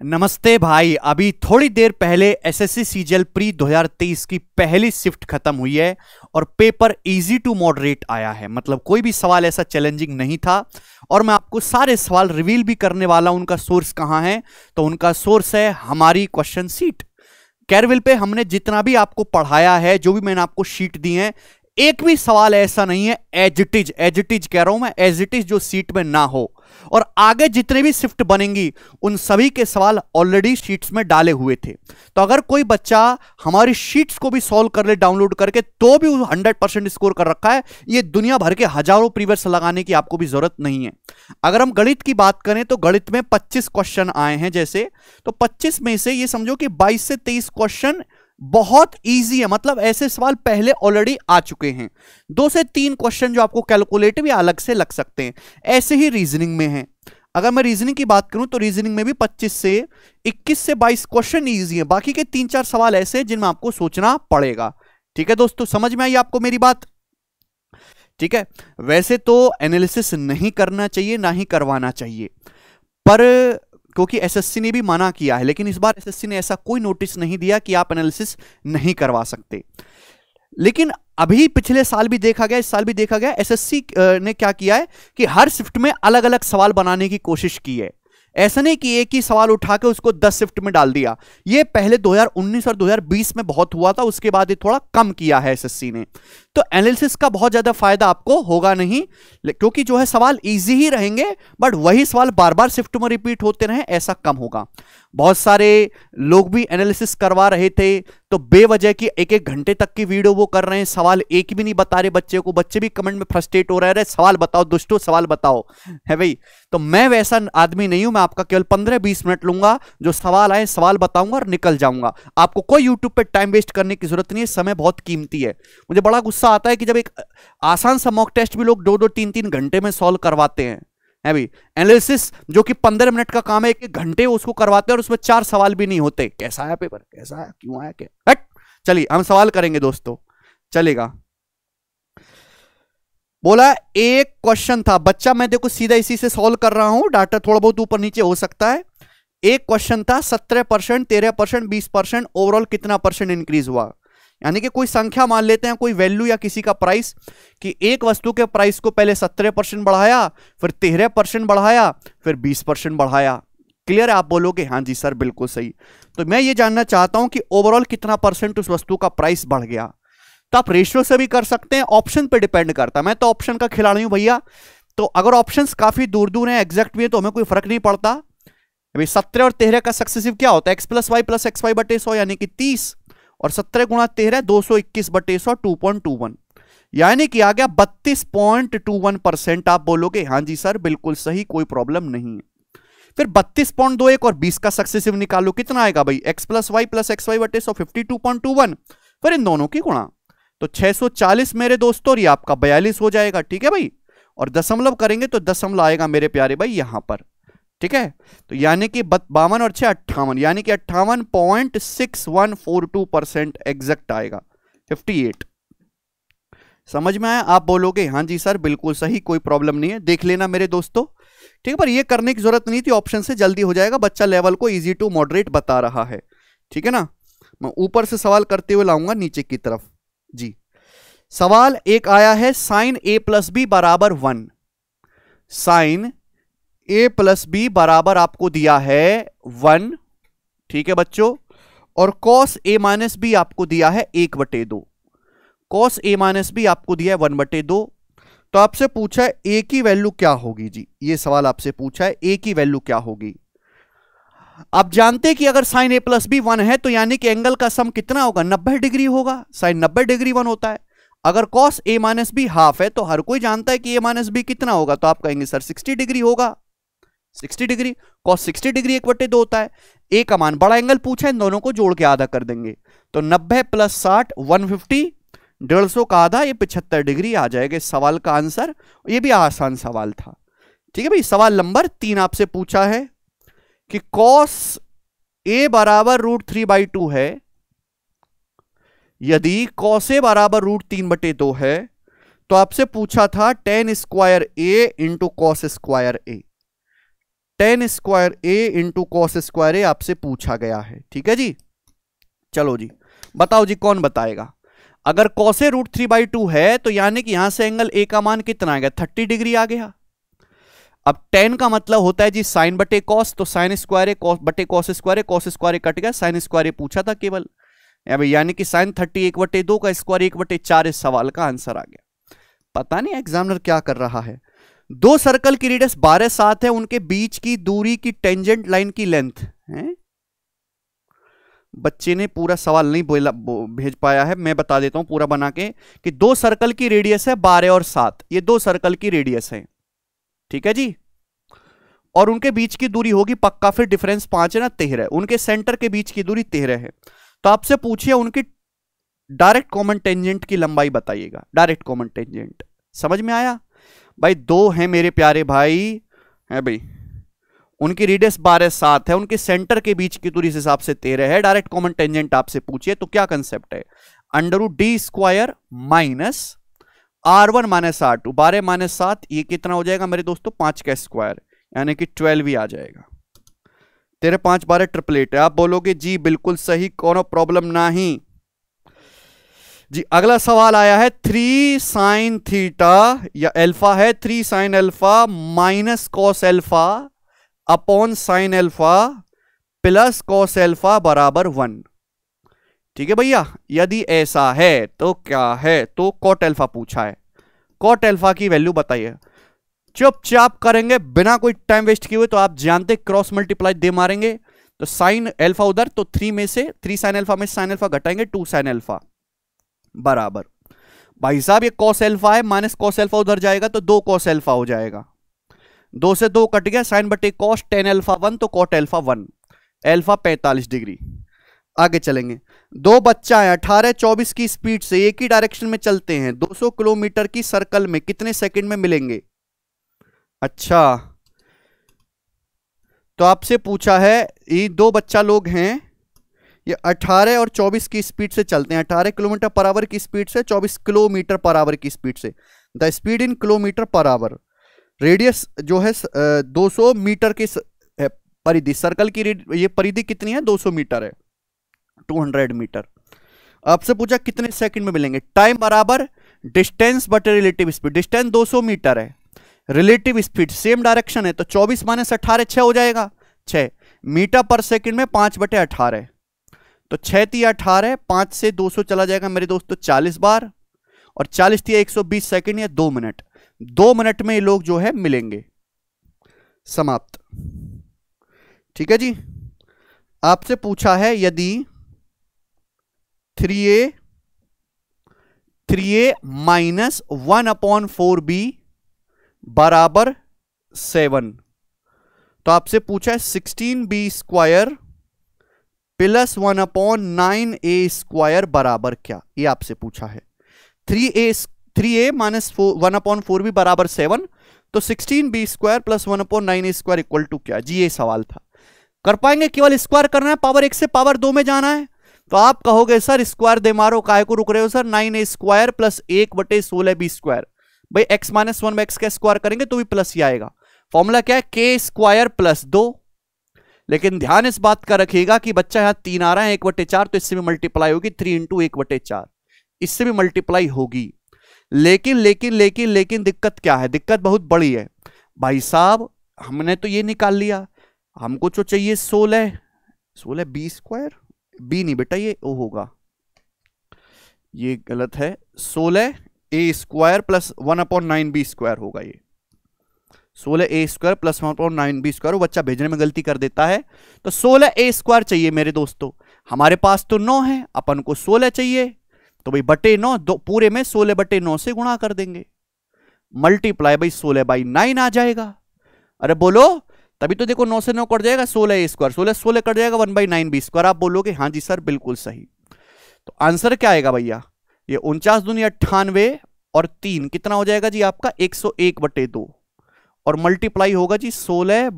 नमस्ते भाई। अभी थोड़ी देर पहले एसएससी सीजीएल प्री 2023 की पहली शिफ्ट खत्म हुई है और पेपर इजी टू मॉडरेट आया है। मतलब कोई भी सवाल ऐसा चैलेंजिंग नहीं था और मैं आपको सारे सवाल रिवील भी करने वाला हूं। उनका सोर्स कहां है? तो उनका सोर्स है हमारी क्वेश्चन शीट। कैरविल पे हमने जितना भी आपको पढ़ाया है, जो भी मैंने आपको शीट दी है, एक भी सवाल ऐसा नहीं है एज इट इज कह रहा हूं मैं, एज इट इज जो सीट में ना हो। और आगे जितने भी शिफ्ट बनेंगी उन सभी के सवाल ऑलरेडी शीट्स में डाले हुए थे। तो अगर कोई बच्चा हमारी शीट्स को भी सॉल्व कर ले डाउनलोड करके तो भी 100% स्कोर कर रखा है, ये दुनिया भर के हजारों प्रीवियस लगाने की आपको भी जरूरत नहीं है। अगर हम गणित की बात करें तो गणित में 25 क्वेश्चन आए हैं जैसे, तो 25 में से ये समझो कि 22 से 23 क्वेश्चन बहुत इजी है। मतलब ऐसे सवाल पहले ऑलरेडी आ चुके हैं। 2 से 3 क्वेश्चन जो आपको कैलकुलेटिव या अलग से लग सकते हैं। ऐसे ही रीजनिंग में है। अगर मैं रीजनिंग की बात करूं तो रीजनिंग में भी 21 से 22 क्वेश्चन इजी है। बाकी के 3-4 सवाल ऐसे हैं जिनमें आपको सोचना पड़ेगा। ठीक है दोस्तों, समझ में आई आपको मेरी बात? ठीक है, वैसे तो एनालिसिस नहीं करना चाहिए, ना ही करवाना चाहिए, पर क्योंकि एसएससी ने भी मना किया है, लेकिन इस बार एसएससी ने ऐसा कोई नोटिस नहीं दिया कि आप एनालिसिस नहीं करवा सकते। लेकिन अभी पिछले साल भी देखा गया, इस साल भी देखा गया, एसएससी ने क्या किया है कि हर शिफ्ट में अलग अलग सवाल बनाने की कोशिश की है। ऐसा नहीं कि एक ही सवाल उठा के उसको 10 शिफ्ट में डाल दिया। ये पहले 2019 और 2020 में बहुत हुआ था, उसके बाद ये थोड़ा कम किया है एसएससी ने। तो एनालिसिस का बहुत ज्यादा फायदा आपको होगा नहीं, क्योंकि जो है सवाल इजी ही रहेंगे, बट वही सवाल बार बार शिफ्ट में रिपीट होते रहे, ऐसा कम होगा। बहुत सारे लोग भी एनालिसिस करवा रहे थे तो बेवजह की 1-1 घंटे तक की वीडियो वो कर रहे हैं, सवाल एक भी नहीं बता रहे बच्चे को। बच्चे भी कमेंट में फ्रस्ट्रेट हो रहे हैं, सवाल बताओ दोस्तों, सवाल बताओ, है भाई। तो मैं वैसा आदमी नहीं हूं। मैं आपका केवल 15-20 मिनट लूंगा, जो सवाल आए सवाल बताऊंगा और निकल जाऊंगा। आपको कोई यूट्यूब पे टाइम वेस्ट करने की जरूरत नहीं है, समय बहुत कीमती है। मुझे बड़ा गुस्सा आता है कि जब एक आसान सा मॉक टेस्ट भी लोग 2-2, 3-3 घंटे में सॉल्व करवाते हैं, है भाई। एनालिसिस जो कि 15 मिनट का काम है, 1-1 घंटे उसको करवाते हैं और उसमें 4 सवाल भी नहीं होते। कैसा आया पेपर, कैसा आया, क्यों आया, क्या? हट, चलिए हम सवाल करेंगे दोस्तों, चलेगा। बोला एक क्वेश्चन था बच्चा, मैं देखो सीधा इसी से सॉल्व कर रहा हूं, डाटा थोड़ा बहुत ऊपर नीचे हो सकता है। एक क्वेश्चन था 17%, 13%, 20%, ओवरऑल कितना परसेंट इंक्रीज हुआ। यानी कि कोई संख्या मान लेते हैं, कोई वैल्यू या किसी का प्राइस, कि एक वस्तु के प्राइस को पहले 17% बढ़ाया, फिर 13% बढ़ाया, फिर 20% बढ़ाया। क्लियर है? आप बोलोगे हाँ जी सर बिल्कुल सही। तो मैं ये जानना चाहता हूं कि ओवरऑल कितना परसेंट उस वस्तु का प्राइस बढ़ गया। तो आप रेशियो से भी कर सकते हैं, ऑप्शन पे डिपेंड करता है। मैं तो ऑप्शन का खिलाड़ी हूं भैया। तो अगर ऑप्शंस काफी दूर दूर हैं, एग्जैक्ट भी है, तो हमें कोई फर्क नहीं पड़ता। अभी 17 और 13 का सक्सेसिव क्या होता है? x + y + xy बटे 100 यानी कि 30, और 17 × 13 221 बटे 100 2.21, यानी कि आ गया 32.21%। आप बोलोगे हाँ जी सर बिल्कुल सही, कोई प्रॉब्लम नहीं है। फिर 32.21 और 20 का सक्सेसिव निकालो, कितना आएगा भाई? x + y + xy बटे 100 52.21, फिर इन दोनों की गुणा, तो 640 मेरे दोस्तों, और ये आपका 42 हो जाएगा। ठीक है भाई, और दशमलव करेंगे तो दशमलव आएगा मेरे प्यारे भाई यहां पर। ठीक है, तो यानी कि 52 और 6 58, यानी कि 58.6142% एग्जैक्ट आएगा, 58। समझ में आया? आप बोलोगे हाँ जी सर बिल्कुल सही, कोई प्रॉब्लम नहीं है, देख लेना मेरे दोस्तों। ठीक है, पर ये करने की जरूरत नहीं थी, ऑप्शन से जल्दी हो जाएगा। बच्चा लेवल को इजी टू मॉडरेट बता रहा है। ठीक है ना, मैं ऊपर से सवाल करते हुए लाऊंगा नीचे की तरफ जी। सवाल एक आया है, sin a + b = 1। sin a + b बराबर आपको दिया है 1। ठीक है बच्चों, और cos a - b आपको दिया है 1/2। cos a - b आपको दिया है 1/2। तो आपसे पूछा है a की वैल्यू क्या होगी जी। ये सवाल आपसे पूछा है a की वैल्यू क्या होगी। आप जानते हैं कि अगर sin a + b 1 है तो यानी कि एंगल का सम कितना होगा? 90 डिग्री होगा। sin 90 डिग्री 1 होता है। अगर cos a - b हाफ है तो हर कोई जानता है कि a - b कितना होगा, तो आप कहेंगे सर 60 डिग्री होगा। 60 डिग्री, cos 60 डिग्री 1/2 होता है। a का मान, बड़ा एंगल पूछा है, इन दोनों को जोड़ के आधा कर देंगे, तो 90 + 60 150, 150 का आधा, ये 75 डिग्री आ जाएगा सवाल का आंसर। ये भी आसान सवाल था। ठीक है भाई, सवाल नंबर 3 आपसे पूछा है कि cos a = √3/2 है। यदि cos a = √3/2 है तो आपसे पूछा था tan² a × cos² a। Ten square A into cos square A आपसे पूछा गया है। ठीक है जी, चलो जी बताओ जी, कौन बताएगा। अगर कॉस ए √3/2 है तो यानी कि यहां से एंगल ए का मान कितना आ गया, 30 डिग्री आ गया। अब टेन का मतलब होता है जी साइन बटे कॉस, तो साइन स्क्वायर ए कॉस बटे कॉस स्क्वायर ए, कॉस स्क्वायर ए कट गया, साइन स्क्वायर ए पूछा था केवल, यानी कि साइन 30 1/2 का स्क्वायर 1/4 इस सवाल का आंसर आ गया। पता नहीं एग्जामिनर क्या कर रहा है। दो सर्कल की रेडियस 12 7 है, उनके बीच की दूरी की टेंजेंट लाइन की लेंथ है। बच्चे ने पूरा सवाल नहीं भेज पाया है, मैं बता देता हूं पूरा बना के कि दो सर्कल की रेडियस है 12 और 7, ये दो सर्कल की रेडियस है। ठीक है जी, और उनके बीच की दूरी होगी पक्का, फिर डिफरेंस 5 है ना 13, उनके सेंटर के बीच की दूरी 13 है। तो आपसे पूछिए उनकी डायरेक्ट कॉमन टेंजेंट की लंबाई बताइएगा। डायरेक्ट कॉमन टेंजेंट समझ में आया भाई, दो हैं मेरे प्यारे भाई, है भाई, उनकी रेडियस 12 7 है, उनके सेंटर के बीच की दूरी इस हिसाब से 13 है। डायरेक्ट कॉमन टेंजेंट आपसे पूछिए तो क्या कंसेप्ट है, √d² minus R1 minus R2, 12 - 7 ये कितना हो जाएगा मेरे दोस्तों, 5 का स्क्वायर, यानी कि 12 ही आ जाएगा। 13 5 12 888 है। आप बोलोगे जी बिल्कुल सही, कोनो प्रॉब्लम नहीं जी। अगला सवाल आया है 3 sin थीटा, या अल्फा है 3 sin alpha minus cos alpha upon sine alpha plus cos alpha बराबर 1। ठीक है भैया, यदि ऐसा है तो क्या है, तो कॉट अल्फा पूछा है, कॉट अल्फा की वैल्यू बताइए। चुपचाप करेंगे बिना कोई टाइम वेस्ट किए हुए, तो आप जानते क्रॉस मल्टीप्लाई दे मारेंगे, तो साइन अल्फा उधर, तो 3 में से 3 sin अल्फा में साइन अल्फा घटाएंगे 2 sin अल्फा बराबर, भाई साहब ये कॉस अल्फा है, माइनस कॉस अल्फा उधर जाएगा तो 2 कॉस अल्फा हो जाएगा, 2 से 2 कट गया, साइन बटे कॉस, tan अल्फा 1 तो कॉट अल्फा 1, अल्फा 45 डिग्री। आगे चलेंगे, दो बच्चा है 18 24 की स्पीड से एक ही डायरेक्शन में चलते हैं, 200 किलोमीटर की सर्कल में कितने सेकंड में मिलेंगे। अच्छा, तो आपसे पूछा है ये दो बच्चा लोग हैं, ये 18 और 24 की स्पीड से चलते हैं, 18 किलोमीटर पर आवर की स्पीड से 24 किलोमीटर पर आवर की स्पीड से, the speed in kilometre per hour, radius जो है 200 मीटर की परिधि, सर्कल की ये परिधि कितनी है 200 मीटर है, 200 मीटर। आपसे पूछा कितने सेकंड में मिलेंगे, टाइम बराबर डिस्टेंस बटे रिलेटिव स्पीड, डिस्टेंस 200 मीटर है, रिलेटिव स्पीड सेम डायरेक्शन है, तो 24 - 18 6 हो जाएगा, 6 मीटर पर सेकंड में 5/18, तो 6 × 18, 5 से 200 चला जाएगा मेरे दोस्तों 40 बार, और 40 × 120 सेकंड या 2 मिनट, 2 मिनट में ये लोग जो है मिलेंगे। समाप्त। ठीक है जी, आपसे पूछा है यदि 3a माइनस 1/4b बराबर 7, तो आपसे पूछा है 16b² प्लस 1/9a² बराबर क्या, ये आपसे पूछा है। 3a माइनस 1/4b बराबर 7, तो 16b² plus 1/9a² equal to क्या जी, ये सवाल था। कर पाएंगे, केवल स्क्वायर करना है, पावर 1 से पावर 2 में जाना है, तो आप कहोगे सर स्क्वायर दे मारो, काहे को रुक रहे हो सर, 9a² प्लस 1/16b², भाई x - 1 में x का स्क्वायर करेंगे तो भी प्लस ही आएगा। फॉर्मूला क्या है, k² प्लस 2, लेकिन ध्यान इस बात का रखिएगा कि बच्चा यहां 3 आ रहा है 1/4, तो इससे भी मल्टीप्लाई होगी, 3 × 1/4 इससे भी मल्टीप्लाई होगी। लेकिन दिक्कत क्या है, दिक्कत बहुत बड़ी है भाई साहब। हमने तो ये निकाल लिया, हमको जो चाहिए 16 b², बी नहीं बेटा ये ओ होगा, ये गलत है, 16a² प्लस 1/9b² होगा, ये 16a² प्लस 1/9b², वो बच्चा भेजने में गलती कर देता है, तो 16a² चाहिए मेरे दोस्तों। हमारे पास तो 9 है, अपन को 16 चाहिए, तो भाई बटे 9 पूरे में 16/9 से गुणा कर देंगे, मल्टीप्लाई भाई 16/9 आ जाएगा। अरे बोलो, तभी तो देखो 9 से 9 कट जाएगा, 16a², 16 कट जाएगा 1/9b²। आप बोलोगे हाँ जी सर बिल्कुल सही, तो आंसर क्या आएगा भैया, ये 49 दूनी 98 और 3 कितना हो जाएगा जी आपका 101/2, और मल्टीप्लाई होगा जी 16